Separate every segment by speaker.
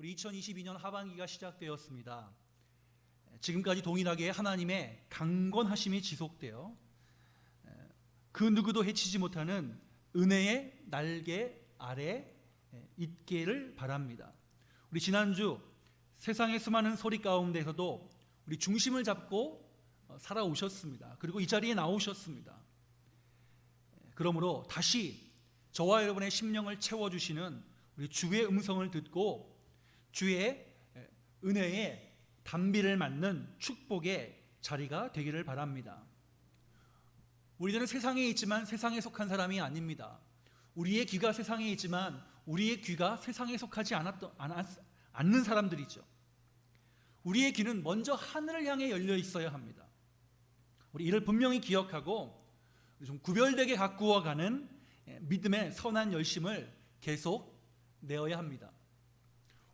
Speaker 1: 우리 2022년 하반기가 시작되었습니다. 지금까지 동일하게 하나님의 강권하심이 지속되어 그 누구도 해치지 못하는 은혜의 날개 아래 있기를 바랍니다. 우리 지난주 세상의 수많은 소리 가운데서도 우리 중심을 잡고 살아오셨습니다. 그리고 이 자리에 나오셨습니다. 그러므로 다시 저와 여러분의 심령을 채워주시는 우리 주의 음성을 듣고 주의 은혜의 단비를 맞는 축복의 자리가 되기를 바랍니다. 우리들은 세상에 있지만 세상에 속한 사람이 아닙니다. 우리의 귀가 세상에 있지만 우리의 귀가 세상에 속하지 않는 사람들이죠. 우리의 귀는 먼저 하늘을 향해 열려 있어야 합니다. 우리 이를 분명히 기억하고 좀 구별되게 가꾸어가는 믿음의 선한 열심을 계속 내어야 합니다.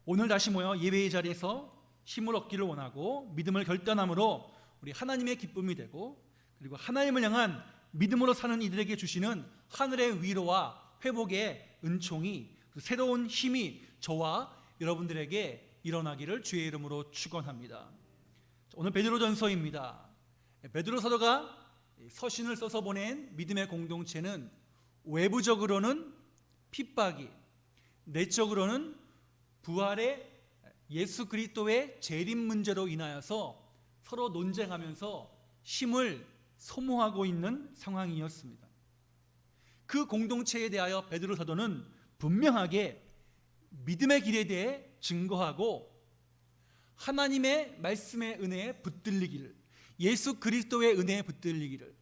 Speaker 1: 오늘 다시 모여 예배의 자리에서 힘을 얻기를 원하고 믿음을 결단함으로 우리 하나님의 기쁨이 되고 그리고 하나님을 향한 믿음으로 사는 이들에게 주시는 하늘의 위로와 회복의 은총이 새로운 힘이 저와 여러분들에게 일어나기를 주의 이름으로 축원합니다. 오늘 베드로전서입니다. 베드로 사도가 서신을 써서 보낸 믿음의 공동체는 외부적으로는 핍박이, 내적으로는 부활의 예수 그리스도의 재림 문제로 인하여서 서로 논쟁하면서 힘을 소모하고 있는 상황이었습니다. 그 공동체에 대하여 베드로 사도는 분명하게 믿음의 길에 대해 증거하고 하나님의 말씀의 은혜에 붙들리기를, 예수 그리스도의 은혜에 붙들리기를,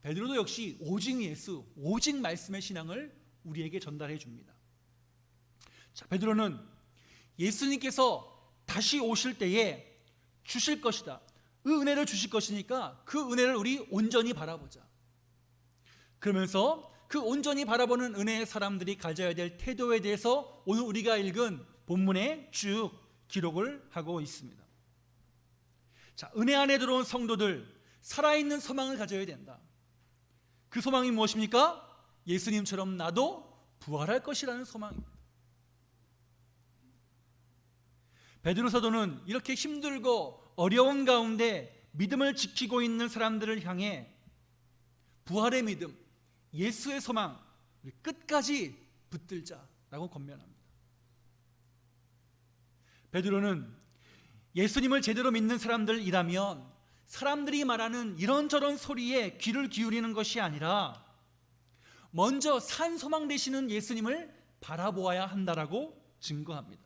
Speaker 1: 베드로도 역시 오직 예수, 오직 말씀의 신앙을 우리에게 전달해 줍니다. 자, 베드로는 예수님께서 다시 오실 때에 주실 것이다, 그 은혜를 주실 것이니까 그 은혜를 우리 온전히 바라보자. 그러면서 그 온전히 바라보는 은혜의 사람들이 가져야 될 태도에 대해서 오늘 우리가 읽은 본문에 쭉 기록을 하고 있습니다. 자, 은혜 안에 들어온 성도들, 살아있는 소망을 가져야 된다. 그 소망이 무엇입니까? 예수님처럼 나도 부활할 것이라는 소망입니다. 베드로 사도는 이렇게 힘들고 어려운 가운데 믿음을 지키고 있는 사람들을 향해 부활의 믿음, 예수의 소망, 끝까지 붙들자라고 권면합니다. 베드로는 예수님을 제대로 믿는 사람들이라면 사람들이 말하는 이런저런 소리에 귀를 기울이는 것이 아니라 먼저 산 소망 되시는 예수님을 바라보아야 한다라고 증거합니다.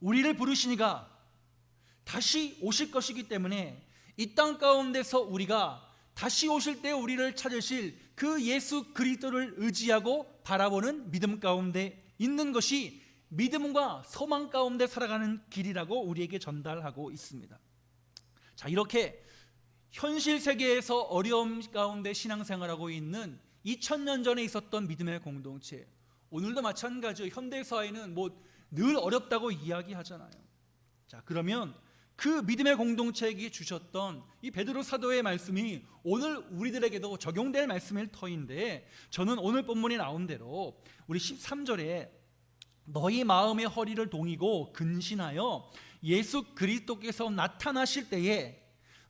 Speaker 1: 우리를 부르시니가 다시 오실 것이기 때문에 이 땅 가운데서 우리가 다시 오실 때 우리를 찾으실 그 예수 그리스도를 의지하고 바라보는 믿음 가운데 있는 것이 믿음과 소망 가운데 살아가는 길이라고 우리에게 전달하고 있습니다. 자, 이렇게 현실 세계에서 어려움 가운데 신앙생활하고 있는 2000년 전에 있었던 믿음의 공동체, 오늘도 마찬가지로 현대 사회는 늘 어렵다고 이야기하잖아요. 자, 그러면 그 믿음의 공동체에게 주셨던 이 베드로 사도의 말씀이 오늘 우리들에게도 적용될 말씀일 터인데, 저는 오늘 본문에 나온 대로 우리 13절에 너희 마음의 허리를 동이고 근신하여 예수 그리스도께서 나타나실 때에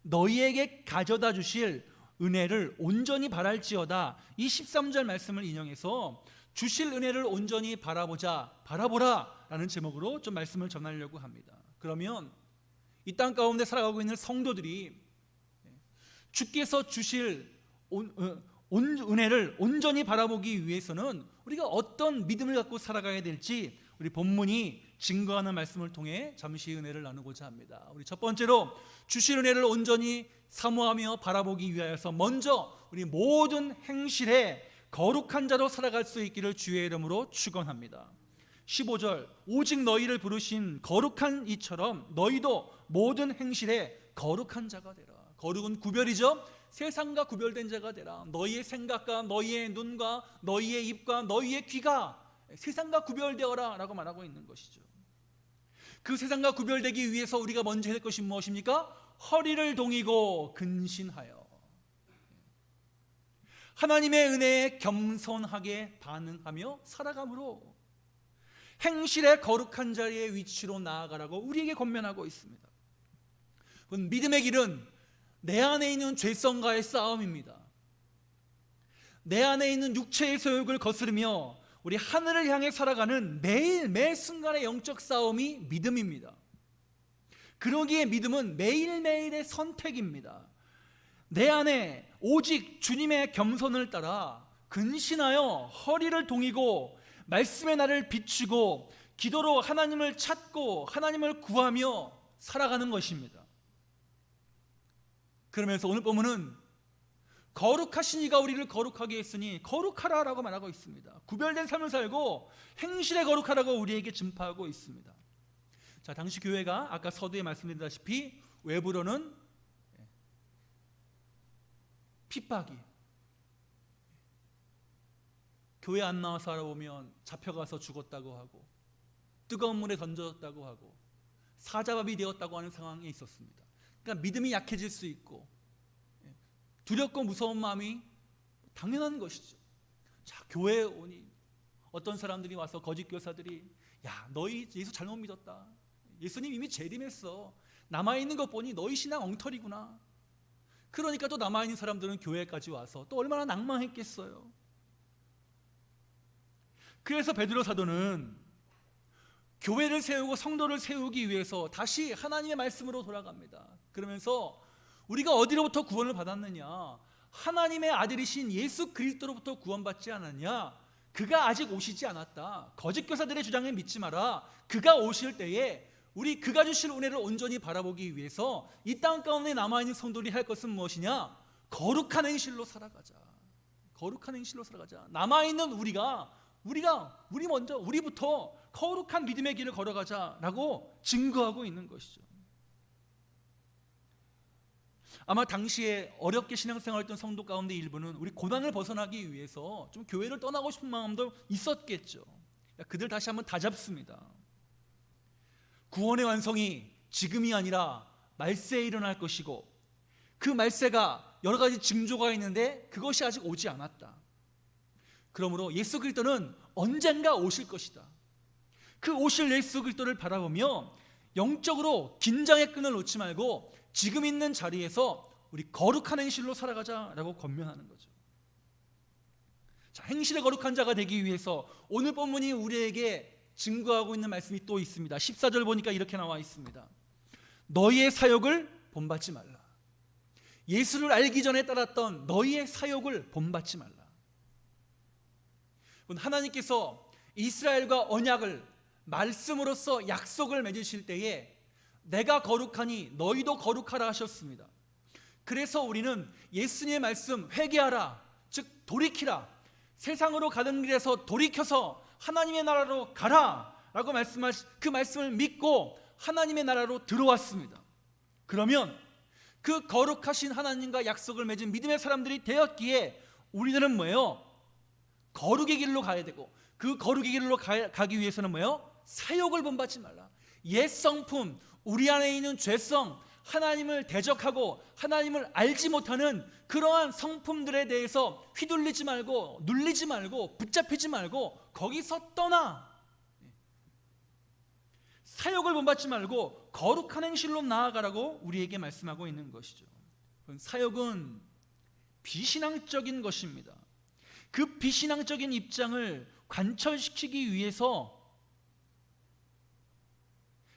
Speaker 1: 너희에게 가져다 주실 은혜를 온전히 바랄지어다, 이 13절 말씀을 인용해서 주실 은혜를 온전히 바라보라 라는 제목으로 좀 말씀을 전하려고 합니다. 그러면 이 땅 가운데 살아가고 있는 성도들이 주께서 주실 은혜를 온전히 바라보기 위해서는 우리가 어떤 믿음을 갖고 살아가야 될지 우리 본문이 증거하는 말씀을 통해 잠시 은혜를 나누고자 합니다. 우리 첫 번째로 주실 은혜를 온전히 사모하며 바라보기 위하여서 먼저 우리 모든 행실에 거룩한 자로 살아갈 수 있기를 주의 이름으로 축원합니다. 15절, 오직 너희를 부르신 거룩한 이처럼 너희도 모든 행실에 거룩한 자가 되라. 거룩은 구별이죠. 세상과 구별된 자가 되라. 너희의 생각과 너희의 눈과 너희의 입과 너희의 귀가 세상과 구별되어라 라고 말하고 있는 것이죠. 그 세상과 구별되기 위해서 우리가 먼저 해야 될 것이 무엇입니까? 허리를 동이고 근신하여 하나님의 은혜에 겸손하게 반응하며 살아감으로 행실의 거룩한 자리의 위치로 나아가라고 우리에게 권면하고 있습니다. 믿음의 길은 내 안에 있는 죄성과의 싸움입니다. 내 안에 있는 육체의 소욕을 거스르며 우리 하늘을 향해 살아가는 매일 매 순간의 영적 싸움이 믿음입니다. 그러기에 믿음은 매일매일의 선택입니다. 내 안에 오직 주님의 겸손을 따라 근신하여 허리를 동이고 말씀의 나를 비추고 기도로 하나님을 찾고 하나님을 구하며 살아가는 것입니다. 그러면서 오늘 본문은 거룩하신 이가 우리를 거룩하게 했으니 거룩하라라고 말하고 있습니다. 구별된 삶을 살고 행실에 거룩하라고 우리에게 전파하고 있습니다. 자, 당시 교회가 아까 서두에 말씀드렸다시피 외부로는 핍박이, 교회 안 나와서 알아보면 잡혀가서 죽었다고 하고 뜨거운 물에 던져졌다고 하고 사자밥이 되었다고 하는 상황에 있었습니다. 그러니까 믿음이 약해질 수 있고 두렵고 무서운 마음이 당연한 것이죠. 자, 교회에 오니 어떤 사람들이 와서 거짓 교사들이 야, 너희 예수 잘못 믿었다. 예수님 이미 재림했어. 남아있는 것 보니 너희 신앙 엉터리구나. 그러니까 또 남아있는 사람들은 교회까지 와서 또 얼마나 낭망했겠어요. 그래서 베드로 사도는 교회를 세우고 성도를 세우기 위해서 다시 하나님의 말씀으로 돌아갑니다. 그러면서 우리가 어디로부터 구원을 받았느냐? 하나님의 아들이신 예수 그리스도로부터 구원받지 않았냐? 그가 아직 오시지 않았다. 거짓 교사들의 주장에 믿지 마라. 그가 오실 때에 우리 그가 주실 은혜를 온전히 바라보기 위해서 이 땅 가운데 남아있는 성도들이 할 것은 무엇이냐? 거룩한 행실로 살아가자. 거룩한 행실로 살아가자. 남아있는 우리부터 거룩한 믿음의 길을 걸어가자라고 증거하고 있는 것이죠. 아마 당시에 어렵게 신앙생활했던 성도 가운데 일부는 우리 고난을 벗어나기 위해서 좀 교회를 떠나고 싶은 마음도 있었겠죠. 그들 다시 한번 다잡습니다. 구원의 완성이 지금이 아니라 말세에 일어날 것이고 그 말세가 여러 가지 징조가 있는데 그것이 아직 오지 않았다. 그러므로 예수 그리스도는 언젠가 오실 것이다. 그 오실 예수 그리스도를 바라보며 영적으로 긴장의 끈을 놓지 말고 지금 있는 자리에서 우리 거룩한 행실로 살아가자라고 권면하는 거죠. 자, 행실의 거룩한 자가 되기 위해서 오늘 본문이 우리에게 증거하고 있는 말씀이 또 있습니다. 14절 보니까 이렇게 나와 있습니다. 너희의 사역을 본받지 말라. 예수를 알기 전에 따랐던 너희의 사역을 본받지 말라. 하나님께서 이스라엘과 언약을 말씀으로써 약속을 맺으실 때에 내가 거룩하니 너희도 거룩하라 하셨습니다. 그래서 우리는 예수님의 말씀 회개하라, 즉 돌이키라, 세상으로 가는 길에서 돌이켜서 하나님의 나라로 가라 라고 말씀하신 그 말씀을 믿고 하나님의 나라로 들어왔습니다. 그러면 그 거룩하신 하나님과 약속을 맺은 믿음의 사람들이 되었기에 우리들은 뭐예요? 거룩의 길로 가야 되고 그 거룩의 길로 가기 위해서는 뭐예요? 사욕을 본받지 말라. 옛 성품, 우리 안에 있는 죄성, 하나님을 대적하고 하나님을 알지 못하는 그러한 성품들에 대해서 휘둘리지 말고 눌리지 말고 붙잡히지 말고 거기서 떠나. 사욕을 본받지 말고 거룩한 행실로 나아가라고 우리에게 말씀하고 있는 것이죠. 사욕은 비신앙적인 것입니다. 그 비신앙적인 입장을 관철시키기 위해서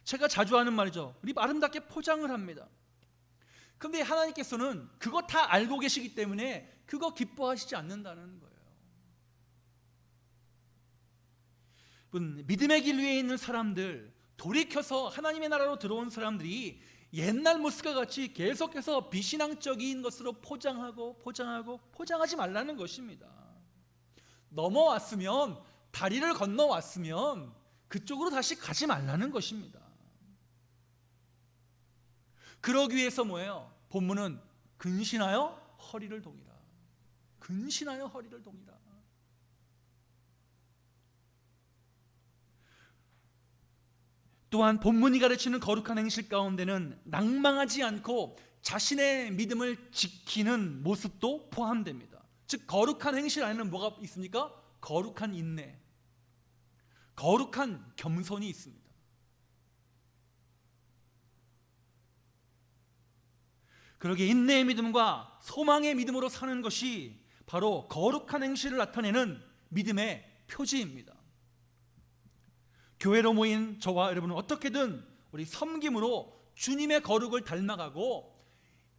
Speaker 1: 제가 자주 하는 말이죠. 우리 아름답게 포장을 합니다. 그런데 하나님께서는 그거 다 알고 계시기 때문에 그거 기뻐하시지 않는다는 거예요. 믿음의 길 위에 있는 사람들, 돌이켜서 하나님의 나라로 들어온 사람들이 옛날 모습과 같이 계속해서 비신앙적인 것으로 포장하지 말라는 것입니다. 넘어왔으면, 다리를 건너왔으면 그쪽으로 다시 가지 말라는 것입니다. 그러기 위해서 뭐예요? 본문은 근신하여 허리를 동이라. 근신하여 허리를 동이라. 또한 본문이 가르치는 거룩한 행실 가운데는 낭망하지 않고 자신의 믿음을 지키는 모습도 포함됩니다. 즉 거룩한 행실 안에는 뭐가 있습니까? 거룩한 인내, 거룩한 겸손이 있습니다. 그러기에 인내의 믿음과 소망의 믿음으로 사는 것이 바로 거룩한 행실을 나타내는 믿음의 표지입니다. 교회로 모인 저와 여러분은 어떻게든 우리 섬김으로 주님의 거룩을 닮아가고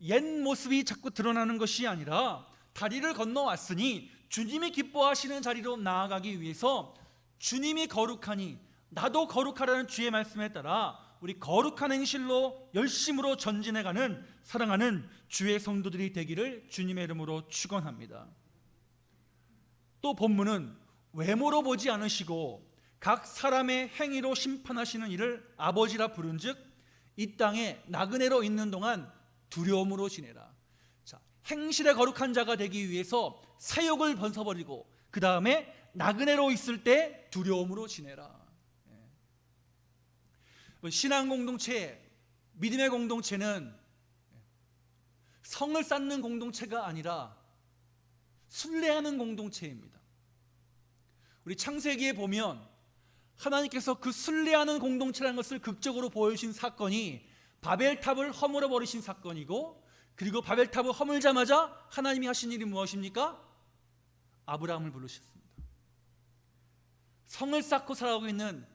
Speaker 1: 옛 모습이 자꾸 드러나는 것이 아니라 다리를 건너왔으니 주님이 기뻐하시는 자리로 나아가기 위해서 주님이 거룩하니 나도 거룩하라는 주의 말씀에 따라 우리 거룩한 행실로 열심으로 전진해가는 사랑하는 주의 성도들이 되기를 주님의 이름으로 축원합니다. 또 본문은 외모로 보지 않으시고 각 사람의 행위로 심판하시는 이를 아버지라 부른즉 이 땅에 나그네로 있는 동안 두려움으로 지내라. 자, 행실에 거룩한 자가 되기 위해서 사욕을 벗어버리고 그 다음에 나그네로 있을 때 두려움으로 지내라. 신앙 공동체, 믿음의 공동체는 성을 쌓는 공동체가 아니라 순례하는 공동체입니다. 우리 창세기에 보면 하나님께서 그 순례하는 공동체라는 것을 극적으로 보여주신 사건이 바벨탑을 허물어 버리신 사건이고, 그리고 바벨탑을 허물자마자 하나님이 하신 일이 무엇입니까? 아브라함을 부르셨습니다. 성을 쌓고 살아가고 있는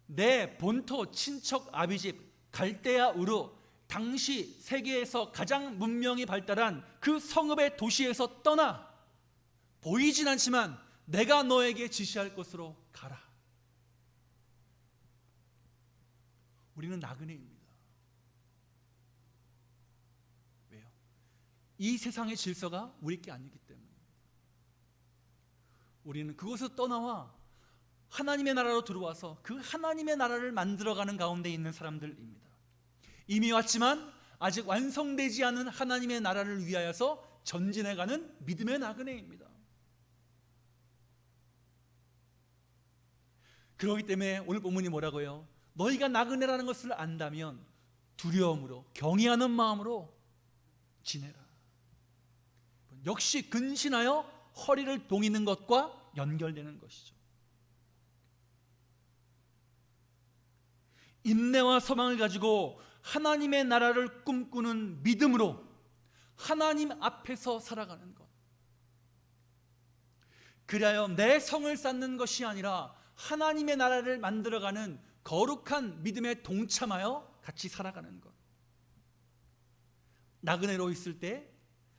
Speaker 1: 내 본토 친척 아비집 갈대아 우르, 당시 세계에서 가장 문명이 발달한 그 성읍의 도시에서 떠나 보이진 않지만 내가 너에게 지시할 곳으로 가라. 우리는 나그네입니다. 왜요? 이 세상의 질서가 우리 게 아니기 때문에. 우리는 그곳에서 떠나와 하나님의 나라로 들어와서 그 하나님의 나라를 만들어가는 가운데 있는 사람들입니다. 이미 왔지만 아직 완성되지 않은 하나님의 나라를 위하여서 전진해가는 믿음의 나그네입니다. 그렇기 때문에 오늘 본문이 뭐라고요? 너희가 나그네라는 것을 안다면 두려움으로 경외하는 마음으로 지내라. 역시 근신하여 허리를 동이는 것과 연결되는 것이죠. 인내와 소망을 가지고 하나님의 나라를 꿈꾸는 믿음으로 하나님 앞에서 살아가는 것. 그리하여 내 성을 쌓는 것이 아니라 하나님의 나라를 만들어가는 거룩한 믿음에 동참하여 같이 살아가는 것. 나그네로 있을 때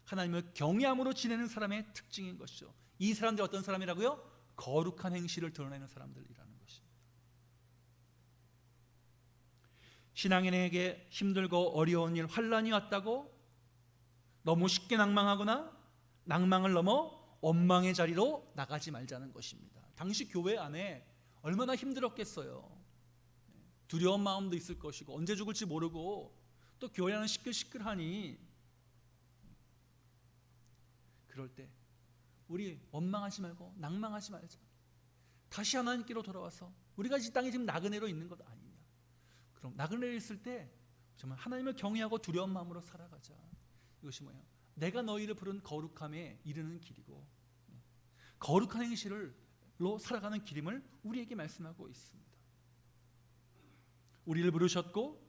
Speaker 1: 하나님을 경외함으로 지내는 사람의 특징인 것이죠. 이 사람들이 어떤 사람이라고요? 거룩한 행실을 드러내는 사람들이라는 것입니다. 신앙인에게 힘들고 어려운 일, 환난이 왔다고 너무 쉽게 낭망하거나 낭망을 넘어 원망의 자리로 나가지 말자는 것입니다. 당시 교회 안에 얼마나 힘들었겠어요. 두려운 마음도 있을 것이고 언제 죽을지 모르고 또 교회 안은 시끌시끌하니, 그럴 때 우리 원망하지 말고 낭망하지 말자. 다시 하나님께로 돌아와서 우리가 이 땅에 지금 나그네로 있는 것 아니냐. 그럼 나그네로 있을 때 정말 하나님을 경외하고 두려운 마음으로 살아가자. 이것이 뭐예요? 내가 너희를 부른 거룩함에 이르는 길이고 거룩한 행실로 살아가는 길임을 우리에게 말씀하고 있습니다. 우리를 부르셨고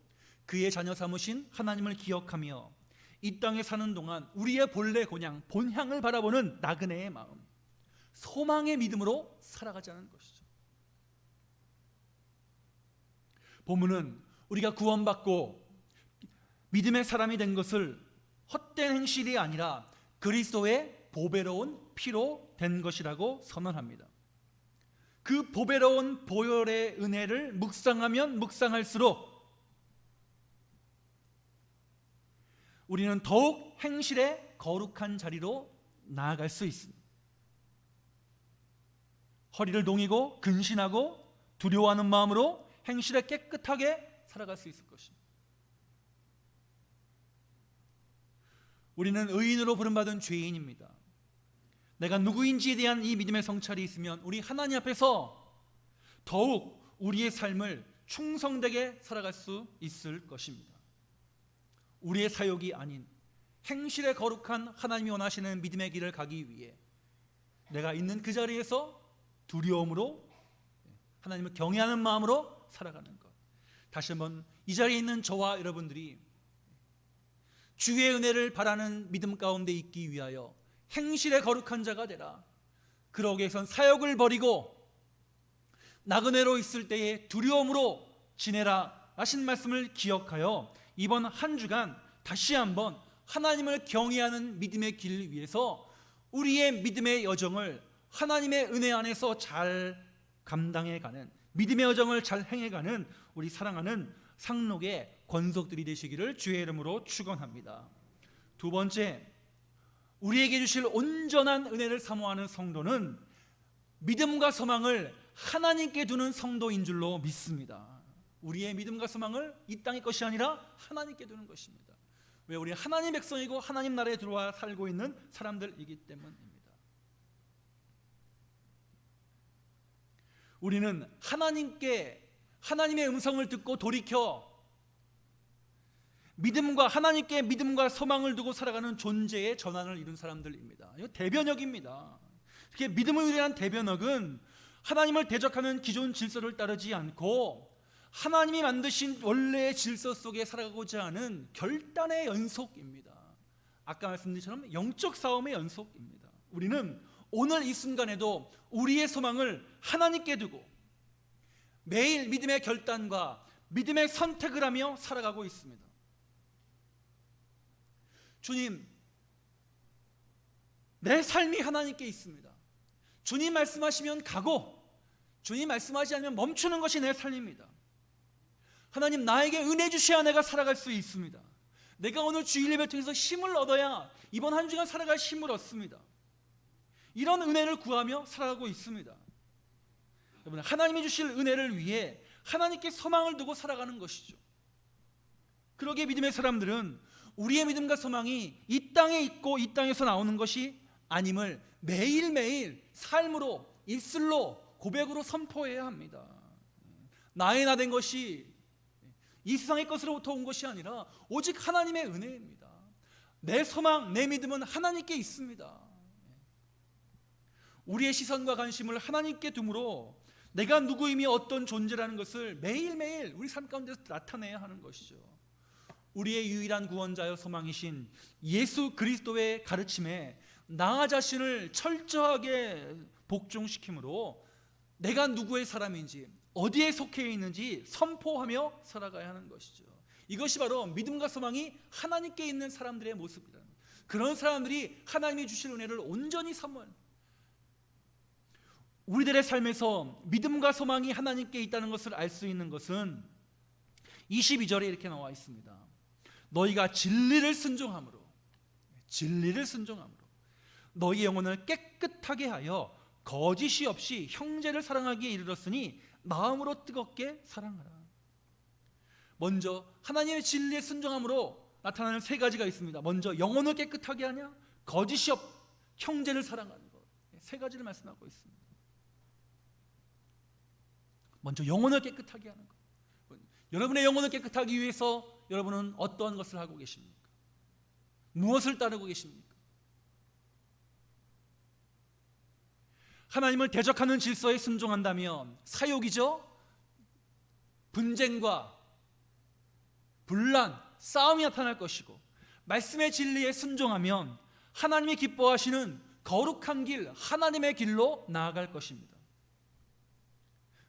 Speaker 1: 그의 자녀 삼으신 하나님을 기억하며 이 땅에 사는 동안 우리의 본래 고향, 본향을 바라보는 나그네의 마음, 소망의 믿음으로 살아가자는 것이죠. 본문은 우리가 구원받고 믿음의 사람이 된 것을 헛된 행실이 아니라 그리스도의 보배로운 피로 된 것이라고 선언합니다. 그 보배로운 보혈의 은혜를 묵상하면 묵상할수록 우리는 더욱 행실의 거룩한 자리로 나아갈 수 있습니다. 허리를 동이고 근신하고 두려워하는 마음으로 행실에 깨끗하게 살아갈 수 있을 것입니다. 우리는 의인으로 부름받은 죄인입니다. 내가 누구인지에 대한 이 믿음의 성찰이 있으면 우리 하나님 앞에서 더욱 우리의 삶을 충성되게 살아갈 수 있을 것입니다. 우리의 사욕이 아닌 행실에 거룩한 하나님이 원하시는 믿음의 길을 가기 위해 내가 있는 그 자리에서 두려움으로 하나님을 경외하는 마음으로 살아가는 것. 다시 한번 이 자리에 있는 저와 여러분들이 주의 은혜를 바라는 믿음 가운데 있기 위하여 행실에 거룩한 자가 되라. 그러기 위해선 사역을 버리고 나그네로 있을 때에 두려움으로 지내라 하신 말씀을 기억하여 이번 한 주간 다시 한번 하나님을 경외하는 믿음의 길 위해서 우리의 믿음의 여정을 하나님의 은혜 안에서 잘 감당해가는, 믿음의 여정을 잘 행해가는 우리 사랑하는 상록의 권속들이 되시기를 주의 이름으로 축원합니다. 두 번째, 우리에게 주실 온전한 은혜를 사모하는 성도는 믿음과 소망을 하나님께 두는 성도인 줄로 믿습니다. 우리의 믿음과 소망을 이 땅의 것이 아니라 하나님께 두는 것입니다. 왜? 우리 하나님 백성이고 하나님 나라에 들어와 살고 있는 사람들이기 때문입니다. 우리는 하나님의 음성을 듣고 돌이켜 하나님께 믿음과 소망을 두고 살아가는 존재의 전환을 이룬 사람들입니다. 이거 대변역입니다. 이렇게 믿음을 위한 대변역은 하나님을 대적하는 기존 질서를 따르지 않고 하나님이 만드신 원래의 질서 속에 살아가고자 하는 결단의 연속입니다. 아까 말씀드린 것처럼 영적 싸움의 연속입니다. 우리는 오늘 이 순간에도 우리의 소망을 하나님께 두고 매일 믿음의 결단과 믿음의 선택을 하며 살아가고 있습니다. 주님, 내 삶이 하나님께 있습니다. 주님 말씀하시면 가고 주님 말씀하지 않으면 멈추는 것이 내 삶입니다. 하나님, 나에게 은혜 주셔야 내가 살아갈 수 있습니다. 내가 오늘 주일 예배 통해서 힘을 얻어야 이번 한 주간 살아갈 힘을 얻습니다. 이런 은혜를 구하며 살아가고 있습니다. 여러분, 하나님이 주실 은혜를 위해 하나님께 소망을 두고 살아가는 것이죠. 그러기에 믿음의 사람들은 우리의 믿음과 소망이 이 땅에 있고 이 땅에서 나오는 것이 아님을 매일매일 삶으로, 입술로, 고백으로 선포해야 합니다. 나의 나 된 것이 이 세상의 것으로부터 온 것이 아니라 오직 하나님의 은혜입니다. 내 소망, 내 믿음은 하나님께 있습니다. 우리의 시선과 관심을 하나님께 둠으로 내가 누구이며 어떤 존재라는 것을 매일매일 우리 삶 가운데서 나타내야 하는 것이죠. 우리의 유일한 구원자여 소망이신 예수 그리스도의 가르침에 나 자신을 철저하게 복종시킴으로 내가 누구의 사람인지, 어디에 속해 있는지 선포하며 살아가야 하는 것이죠. 이것이 바로 믿음과 소망이 하나님께 있는 사람들의 모습이다. 그런 사람들이 하나님이 주실 은혜를 온전히 사모하는, 우리들의 삶에서 믿음과 소망이 하나님께 있다는 것을 알 수 있는 것은 22절에 이렇게 나와 있습니다. 너희가 진리를 순종함으로 너희 영혼을 깨끗하게 하여 거짓이 없이 형제를 사랑하기에 이르렀으니 마음으로 뜨겁게 사랑하라. 먼저 하나님의 진리에 순종함으로 나타나는 세 가지가 있습니다. 먼저 영혼을 깨끗하게 하냐, 거짓이 형제를 사랑하는 것, 세 가지를 말씀하고 있습니다. 먼저 영혼을 깨끗하게 하는 것. 여러분의 영혼을 깨끗하기 위해서 여러분은 어떠한 것을 하고 계십니까? 무엇을 따르고 계십니까? 하나님을 대적하는 질서에 순종한다면 사욕이죠. 분쟁과 분란, 싸움이 나타날 것이고, 말씀의 진리에 순종하면 하나님이 기뻐하시는 거룩한 길, 하나님의 길로 나아갈 것입니다.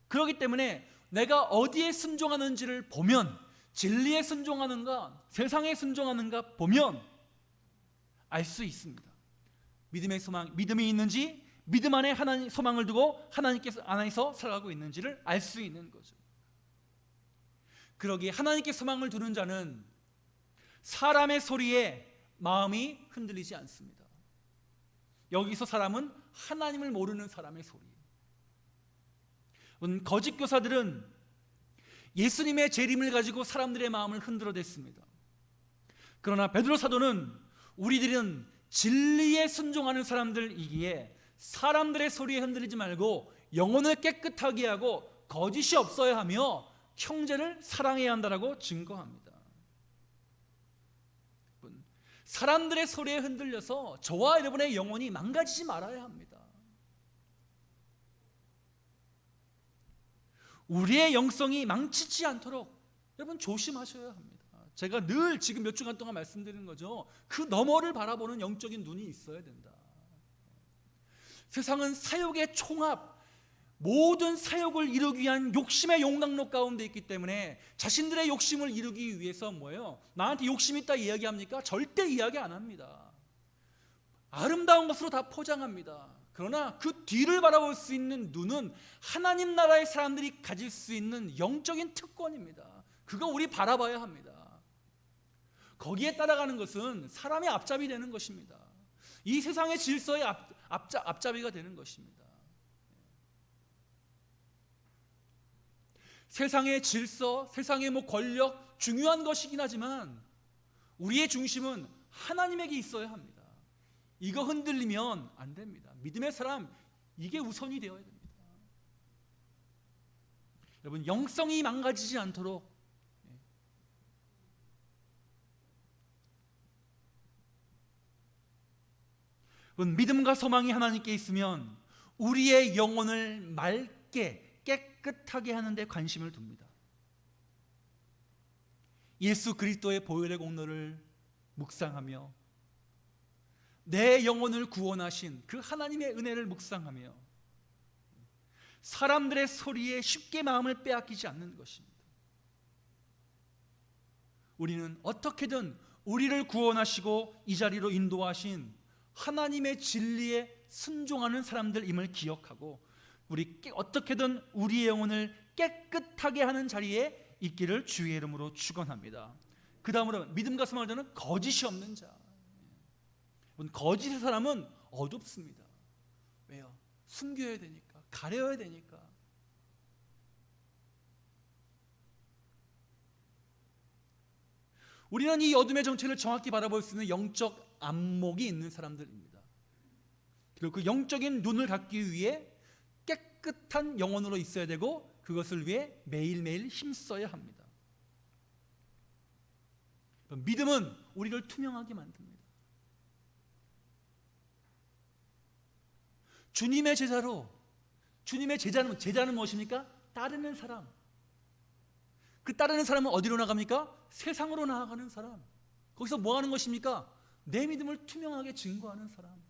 Speaker 1: 그렇기 때문에 내가 어디에 순종하는지를 보면, 진리에 순종하는가 세상에 순종하는가 보면 알 수 있습니다. 믿음의 소망, 믿음이 있는지, 믿음 안에 하나님 소망을 두고 하나님께 안에서 살아가고 있는지를 알 수 있는 거죠. 그러기에 하나님께 소망을 두는 자는 사람의 소리에 마음이 흔들리지 않습니다. 여기서 사람은 하나님을 모르는 사람의 소리. 거짓 교사들은 예수님의 재림을 가지고 사람들의 마음을 흔들어댔습니다. 그러나 베드로 사도는 우리들은 진리에 순종하는 사람들이기에 사람들의 소리에 흔들리지 말고 영혼을 깨끗하게 하고 거짓이 없어야 하며 형제를 사랑해야 한다라고 증거합니다. 사람들의 소리에 흔들려서 저와 여러분의 영혼이 망가지지 말아야 합니다. 우리의 영성이 망치지 않도록 여러분 조심하셔야 합니다. 제가 늘 지금 몇 주간 동안 말씀드리는 거죠. 그 너머를 바라보는 영적인 눈이 있어야 된다. 세상은 사욕의 총합, 모든 사욕을 이루기 위한 욕심의 용광로 가운데 있기 때문에 자신들의 욕심을 이루기 위해서 뭐예요? 나한테 욕심 있다 이야기합니까? 절대 이야기 안 합니다. 아름다운 것으로 다 포장합니다. 그러나 그 뒤를 바라볼 수 있는 눈은 하나님 나라의 사람들이 가질 수 있는 영적인 특권입니다. 그거 우리 바라봐야 합니다. 거기에 따라가는 것은 사람의 앞잡이 되는 것입니다. 이 세상의 질서의 앞잡이가 되는 것입니다. 세상의 질서, 세상의 권력 중요한 것이긴 하지만 우리의 중심은 하나님에게 있어야 합니다. 이거 흔들리면 안 됩니다. 믿음의 사람, 이게 우선이 되어야 됩니다. 여러분, 영성이 망가지지 않도록 믿음과 소망이 하나님께 있으면 우리의 영혼을 맑게 깨끗하게 하는 데 관심을 둡니다. 예수 그리스도의 보혈의 공로를 묵상하며 내 영혼을 구원하신 그 하나님의 은혜를 묵상하며 사람들의 소리에 쉽게 마음을 빼앗기지 않는 것입니다. 우리는 어떻게든 우리를 구원하시고 이 자리로 인도하신 하나님의 진리에 순종하는 사람들임을 기억하고 우리 어떻게든 우리의 영혼을 깨끗하게 하는 자리에 있기를 주의 이름으로 축원합니다. 그 다음으로 믿음과 소망을 두는 거짓이 없는 자. 거짓의 사람은 어둡습니다. 왜요? 숨겨야 되니까, 가려야 되니까. 우리는 이 어둠의 정체를 정확히 바라볼 수 있는 영적 안목이 있는 사람들입니다. 그리고 그 영적인 눈을 갖기 위해 깨끗한 영혼으로 있어야 되고 그것을 위해 매일매일 힘써야 합니다. 믿음은 우리를 투명하게 만듭니다. 주님의 제자는 무엇입니까? 따르는 사람. 그 따르는 사람은 어디로 나갑니까? 세상으로 나아가는 사람. 거기서 뭐 하는 것입니까? 내 믿음을 투명하게 증거하는 사람.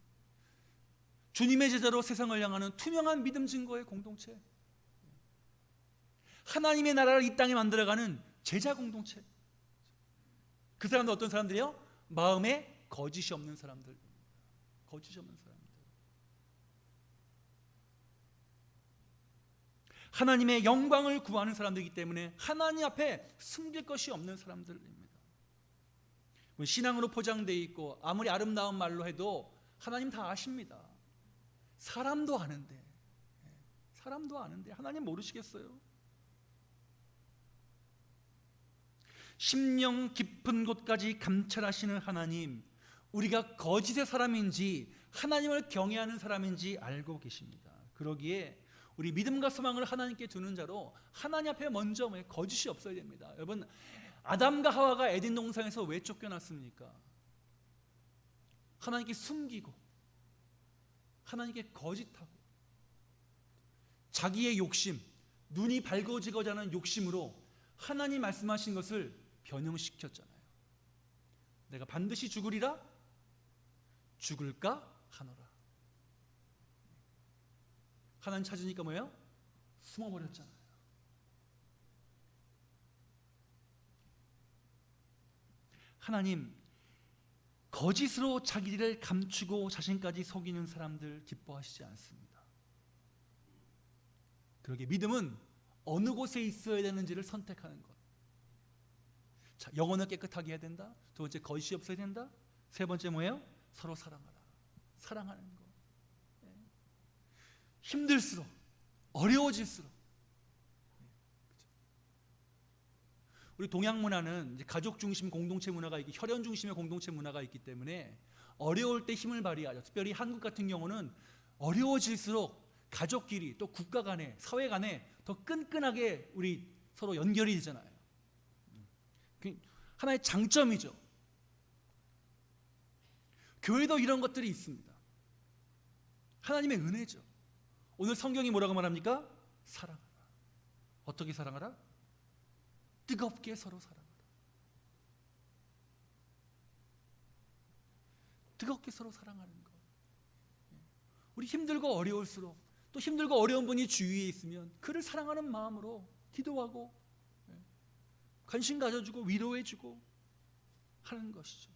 Speaker 1: 주님의 제자로 세상을 향하는 투명한 믿음 증거의 공동체. 하나님의 나라를 이 땅에 만들어가는 제자 공동체. 그 사람들 어떤 사람들이요? 마음에 거짓이 없는 사람들. 거짓이 없는 사람들. 하나님의 영광을 구하는 사람들이기 때문에 하나님 앞에 숨길 것이 없는 사람들입니다. 신앙으로 포장되어 있고 아무리 아름다운 말로 해도 하나님 다 아십니다. 사람도 아는데 하나님 모르시겠어요? 심령 깊은 곳까지 감찰하시는 하나님, 우리가 거짓의 사람인지 하나님을 경외하는 사람인지 알고 계십니다. 그러기에 우리 믿음과 소망을 하나님께 두는 자로 하나님 앞에 먼저 거짓이 없어야 됩니다. 여러분, 아담과 하와가 에덴 동산에서 왜 쫓겨났습니까? 하나님께 숨기고 하나님께 거짓하고 자기의 욕심, 눈이 밝아지고자 하는 욕심으로 하나님 말씀하신 것을 변형시켰잖아요. 내가 반드시 죽으리라? 죽을까 하노라. 하나님 찾으니까 뭐예요? 숨어버렸잖아요. 하나님, 거짓으로 자기를 감추고 자신까지 속이는 사람들 기뻐하시지 않습니다. 그러게 믿음은 어느 곳에 있어야 되는지를 선택하는 것. 자, 영혼을 깨끗하게 해야 된다. 두 번째, 거짓이 없어야 된다. 세 번째 뭐예요? 서로 사랑하라. 사랑하는 것. 힘들수록, 어려워질수록. 우리 동양 문화는 이제 가족 중심 공동체 문화가 있고 혈연 중심의 공동체 문화가 있기 때문에 어려울 때 힘을 발휘하죠. 특별히 한국 같은 경우는 어려워질수록 가족끼리 또 국가 간에, 사회 간에 더 끈끈하게 우리 서로 연결이 되잖아요. 하나의 장점이죠. 교회도 이런 것들이 있습니다. 하나님의 은혜죠. 오늘 성경이 뭐라고 말합니까? 사랑하라. 어떻게 사랑하라? 뜨겁게 서로 사랑하라. 뜨겁게 서로 사랑하는 것. 우리 힘들고 어려울수록, 또 힘들고 어려운 분이 주위에 있으면 그를 사랑하는 마음으로 기도하고 관심 가져주고 위로해주고 하는 것이죠.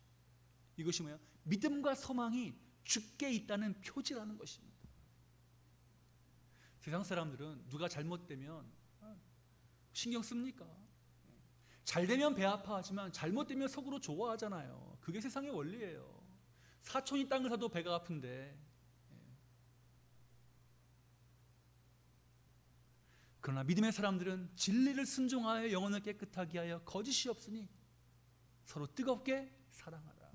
Speaker 1: 이것이 뭐야? 믿음과 소망이 주께 있다는 표지라는 것입니다. 세상 사람들은 누가 잘못되면 신경 씁니까? 잘되면 배 아파하지만 잘못되면 속으로 좋아하잖아요. 그게 세상의 원리예요. 사촌이 땅을 사도 배가 아픈데, 그러나 믿음의 사람들은 진리를 순종하여 영혼을 깨끗하게 하여 거짓이 없으니 서로 뜨겁게 사랑하라.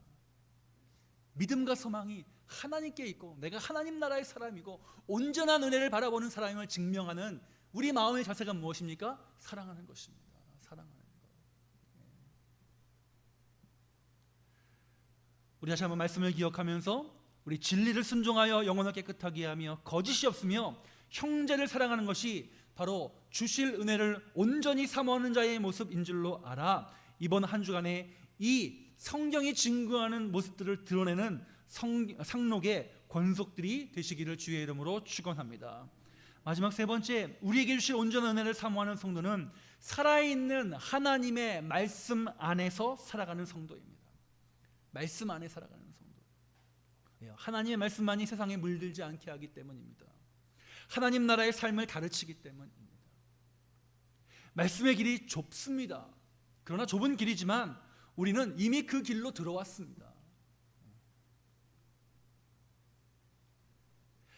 Speaker 1: 믿음과 소망이 하나님께 있고 내가 하나님 나라의 사람이고 온전한 은혜를 바라보는 사람임을 증명하는 우리 마음의 자세가 무엇입니까? 사랑하는 것입니다. 사랑하는 것. 우리 다시 한번 말씀을 기억하면서 우리 진리를 순종하여 영혼을 깨끗하게 하며 거짓이 없으며 형제를 사랑하는 것이 바로 주실 은혜를 온전히 사모하는 자의 모습인 줄로 알아. 이번 한 주간에 이 성경이 증거하는 모습들을 드러내는 상록의 권속들이 되시기를 주의 이름으로 축원합니다. 마지막 세 번째, 우리에게 주실 온전한 은혜를 사모하는 성도는 살아있는 하나님의 말씀 안에서 살아가는 성도입니다. 말씀 안에 살아가는 성도. 하나님의 말씀만이 세상에 물들지 않게 하기 때문입니다. 하나님 나라의 삶을 가르치기 때문입니다. 말씀의 길이 좁습니다. 그러나 좁은 길이지만 우리는 이미 그 길로 들어왔습니다.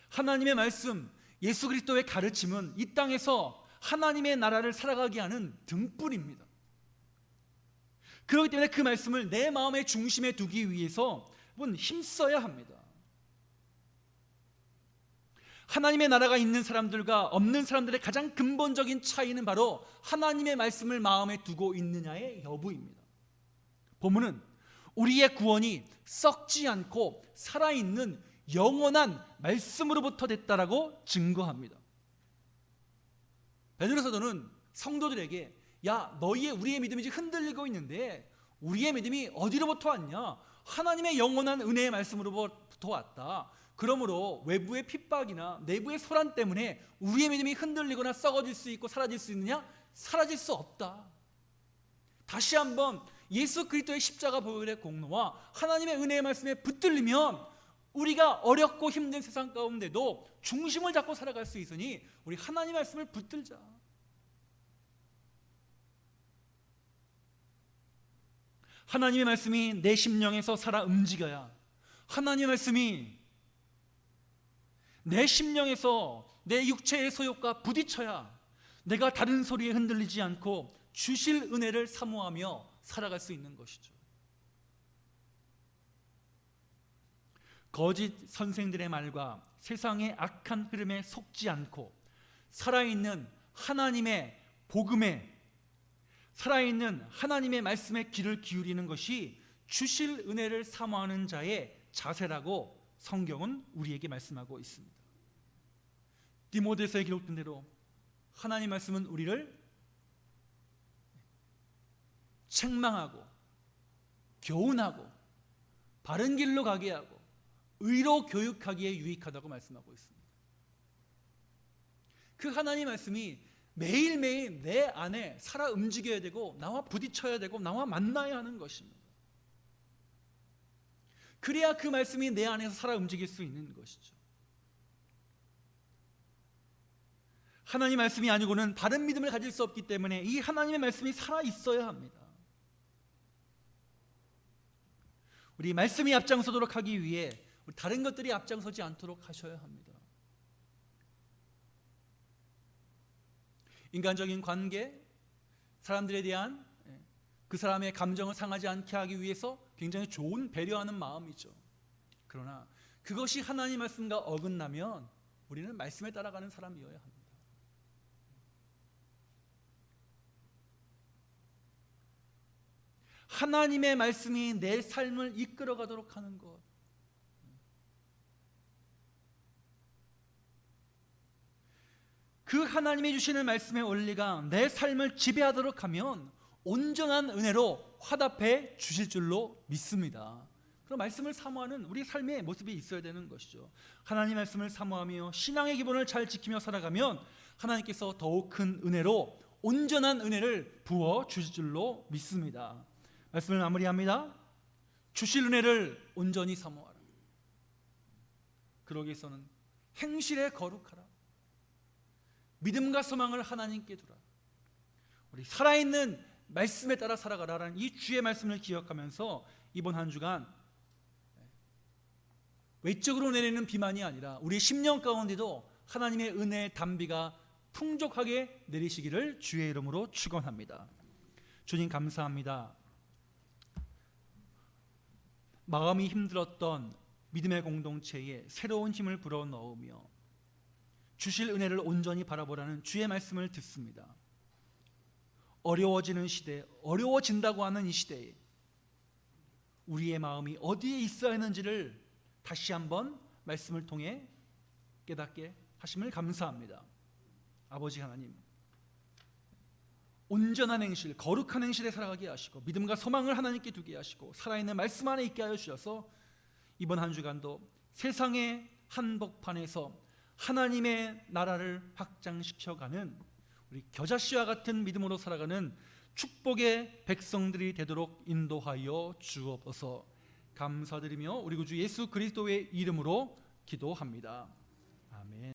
Speaker 1: 하나님의 말씀, 예수 그리스도의 가르침은 이 땅에서 하나님의 나라를 살아가게 하는 등불입니다. 그렇기 때문에 그 말씀을 내 마음의 중심에 두기 위해서 힘써야 합니다. 하나님의 나라가 있는 사람들과 없는 사람들의 가장 근본적인 차이는 바로 하나님의 말씀을 마음에 두고 있느냐의 여부입니다. 본문은 우리의 구원이 썩지 않고 살아있는 영원한 말씀으로부터 됐다라고 증거합니다. 베드로 사도는 성도들에게 우리의 믿음이 지금 흔들리고 있는데 우리의 믿음이 어디로부터 왔냐? 하나님의 영원한 은혜의 말씀으로부터 왔다. 그러므로 외부의 핍박이나 내부의 소란 때문에 우리의 믿음이 흔들리거나 썩어질 수 있고 사라질 수 있느냐? 사라질 수 없다. 다시 한번 예수 그리스도의 십자가 보혈의 공로와 하나님의 은혜의 말씀에 붙들리면 우리가 어렵고 힘든 세상 가운데도 중심을 잡고 살아갈 수 있으니 우리 하나님의 말씀을 붙들자. 하나님의 말씀이 내 심령에서 살아 움직여야, 하나님의 말씀이 내 심령에서 내 육체의 소욕과 부딪혀야 내가 다른 소리에 흔들리지 않고 주실 은혜를 사모하며 살아갈 수 있는 것이죠. 거짓 선생들의 말과 세상의 악한 흐름에 속지 않고 살아있는 하나님의 복음에, 살아있는 하나님의 말씀에 귀를 기울이는 것이 주실 은혜를 사모하는 자의 자세라고 성경은 우리에게 말씀하고 있습니다. 디모데서에 기록된 대로 하나님 말씀은 우리를 책망하고 교훈하고 바른 길로 가게 하고 의로 교육하기에 유익하다고 말씀하고 있습니다. 그 하나님 말씀이 매일매일 내 안에 살아 움직여야 되고 나와 부딪혀야 되고 나와 만나야 하는 것입니다. 그래야 그 말씀이 내 안에서 살아 움직일 수 있는 것이죠. 하나님 말씀이 아니고는 바른 믿음을 가질 수 없기 때문에 이 하나님의 말씀이 살아 있어야 합니다. 우리 말씀이 앞장서도록 하기 위해 다른 것들이 앞장서지 않도록 하셔야 합니다. 인간적인 관계, 사람들에 대한 그 사람의 감정을 상하지 않게 하기 위해서 굉장히 좋은 배려하는 마음이죠. 그러나 그것이 하나님 말씀과 어긋나면 우리는 말씀에 따라가는 사람이어야 합니다. 하나님의 말씀이 내 삶을 이끌어가도록 하는 것, 그 하나님이 주시는 말씀의 원리가 내 삶을 지배하도록 하면 온전한 은혜로 화답해 주실 줄로 믿습니다. 그런 말씀을 사모하는 우리 삶의 모습이 있어야 되는 것이죠. 하나님 말씀을 사모하며 신앙의 기본을 잘 지키며 살아가면 하나님께서 더욱 큰 은혜로 온전한 은혜를 부어 주실 줄로 믿습니다. 말씀을 마무리합니다. 주실 은혜를 온전히 사모하라. 그러기 위해서는 행실에 거룩하라. 믿음과 소망을 하나님께 두라. 우리 살아있는 말씀에 따라 살아가라라는 이 주의 말씀을 기억하면서 이번 한 주간 외적으로 내리는 비만이 아니라 우리 심령 가운데도 하나님의 은혜의 단비가 풍족하게 내리시기를 주의 이름으로 축원합니다. 주님 감사합니다. 마음이 힘들었던 믿음의 공동체에 새로운 힘을 불어넣으며 주실 은혜를 온전히 바라보라는 주의 말씀을 듣습니다. 어려워지는 시대, 어려워진다고 하는 이 시대에 우리의 마음이 어디에 있어야 하는지를 다시 한번 말씀을 통해 깨닫게 하심을 감사합니다. 아버지 하나님, 온전한 행실, 거룩한 행실에 살아가게 하시고 믿음과 소망을 하나님께 두게 하시고 살아있는 말씀 안에 있게 하여 주셔서 이번 한 주간도 세상의 한복판에서 하나님의 나라를 확장시켜가는 우리 겨자씨와 같은 믿음으로 살아가는 축복의 백성들이 되도록 인도하여 주옵소서. 감사드리며 우리 구주 예수 그리스도의 이름으로 기도합니다. 아멘.